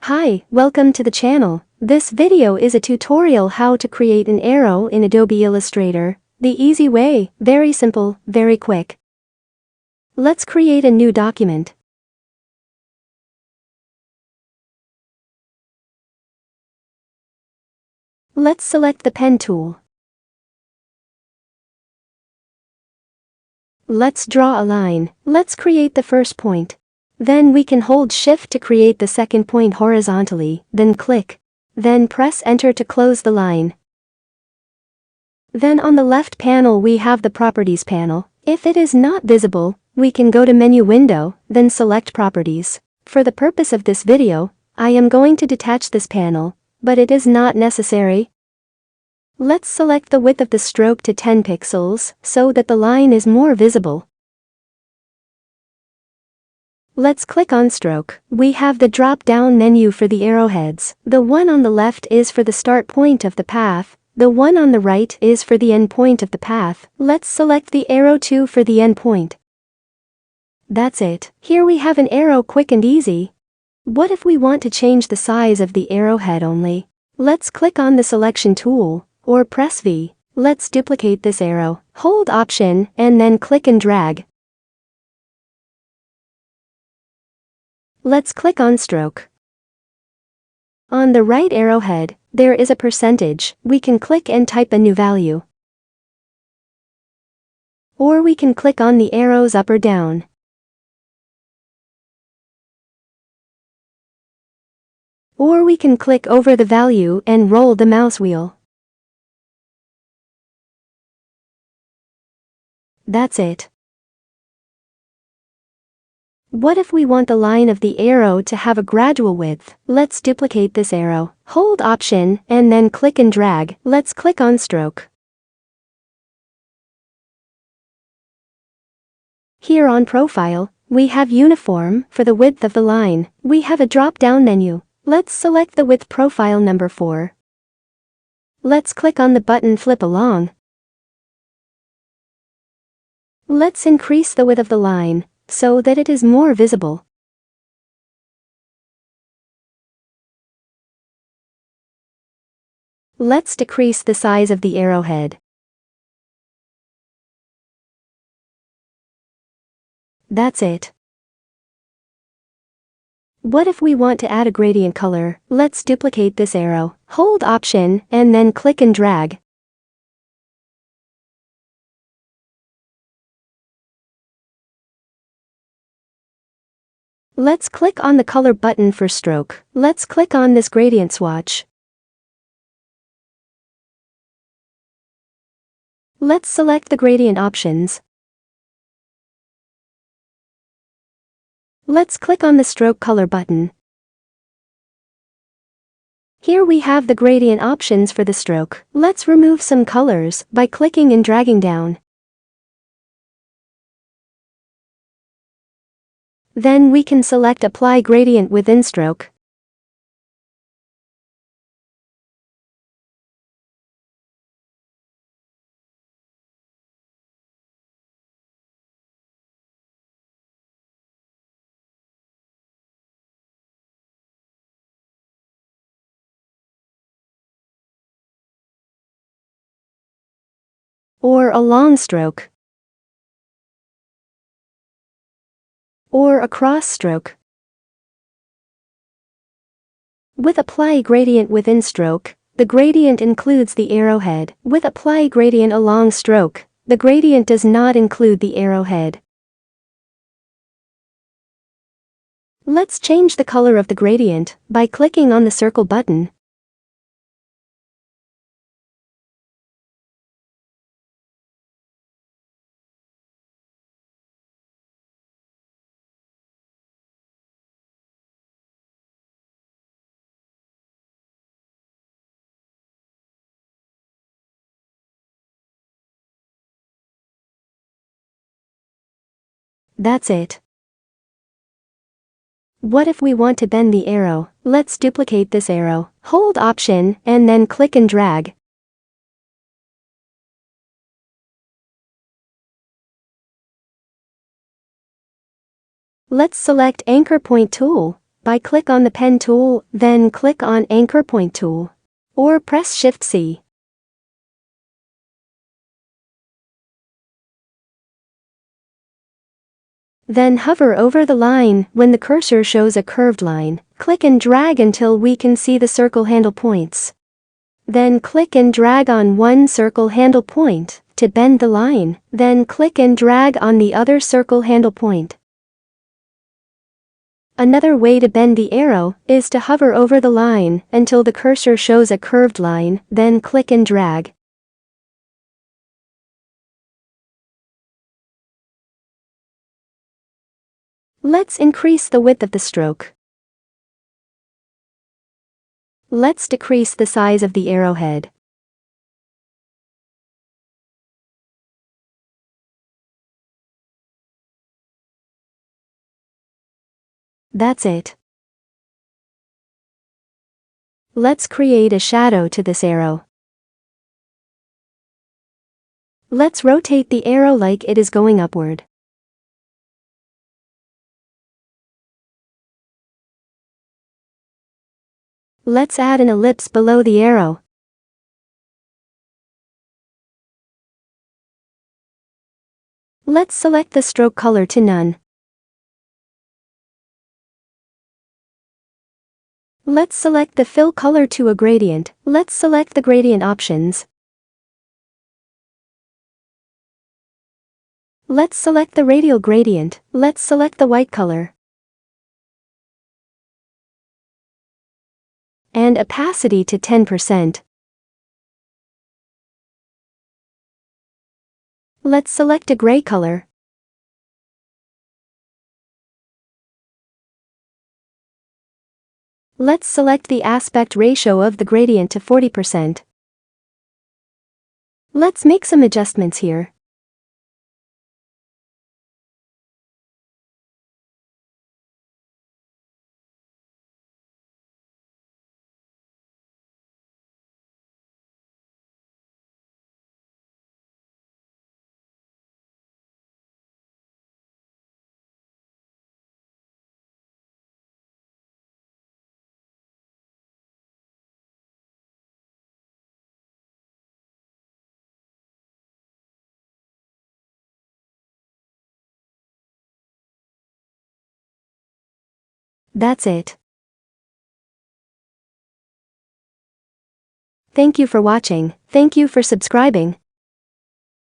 Hi, welcome to the channel. This video is a tutorial how to create an arrow in Adobe Illustrator. The easy way, very simple, very quick. Let's create a new document. Let's select the pen tool. Let's draw a line. Let's create the first point. Then we can hold Shift to create the second point horizontally, then click. Then press Enter to close the line. Then on the left panel we have the Properties panel. If it is not visible, we can go to Menu Window, then select Properties. For the purpose of this video, I am going to detach this panel, but it is not necessary. Let's select the width of the stroke to 10 pixels, so that the line is more visible. Let's click on Stroke. We have the drop-down menu for the arrowheads. The one on the left is for the start point of the path. The one on the right is for the end point of the path. Let's select the arrow 2 for the end point. That's it. Here we have an arrow, quick and easy. What if we want to change the size of the arrowhead only? Let's click on the selection tool, or press V. Let's duplicate this arrow. Hold Option, and then click and drag. Let's click on Stroke. On the right arrowhead, there is a percentage. We can click and type a new value. Or we can click on the arrows up or down. Or we can click over the value and roll the mouse wheel. That's it. What if we want the line of the arrow to have a gradual width? Let's duplicate this arrow. Hold Option, and then click and drag. Let's click on Stroke. Here on Profile, we have Uniform for the width of the line. We have a drop-down menu. Let's select the width profile number 4. Let's click on the button Flip Along. Let's increase the width of the line, so that it is more visible. Let's decrease the size of the arrowhead. That's it. What if we want to add a gradient color? Let's duplicate this arrow. Hold Option, and then click and drag. Let's click on the color button for Stroke. Let's click on this gradient swatch. Let's select the gradient options. Let's click on the Stroke color button. Here we have the gradient options for the stroke. Let's remove some colors by clicking and dragging down. Then we can select Apply Gradient within Stroke. Or a long stroke. Or a cross stroke. With Apply Gradient within Stroke, the gradient includes the arrowhead. With Apply Gradient along Stroke, the gradient does not include the arrowhead. Let's change the color of the gradient by clicking on the circle button. That's it. What if we want to bend the arrow? Let's duplicate this arrow. Hold Option, and then click and drag. Let's select Anchor Point tool. by click on the pen tool, then click on anchor point tool. Or press Shift-C. Then hover over the line. When the cursor shows a curved line, click and drag until we can see the circle handle points. Then click and drag on one circle handle point to bend the line, then click and drag on the other circle handle point. Another way to bend the arrow is to hover over the line until the cursor shows a curved line, then click and drag. Let's increase the width of the stroke. Let's decrease the size of the arrowhead. That's it. Let's create a shadow to this arrow. Let's rotate the arrow like it is going upward. Let's add an ellipse below the arrow. Let's select the stroke color to none. Let's select the fill color to a gradient. Let's select the gradient options. Let's select the radial gradient. Let's select the white color. And opacity to 10%. Let's select a gray color. Let's select the aspect ratio of the gradient to 40%. Let's make some adjustments here. That's it. Thank you for watching. Thank you for subscribing.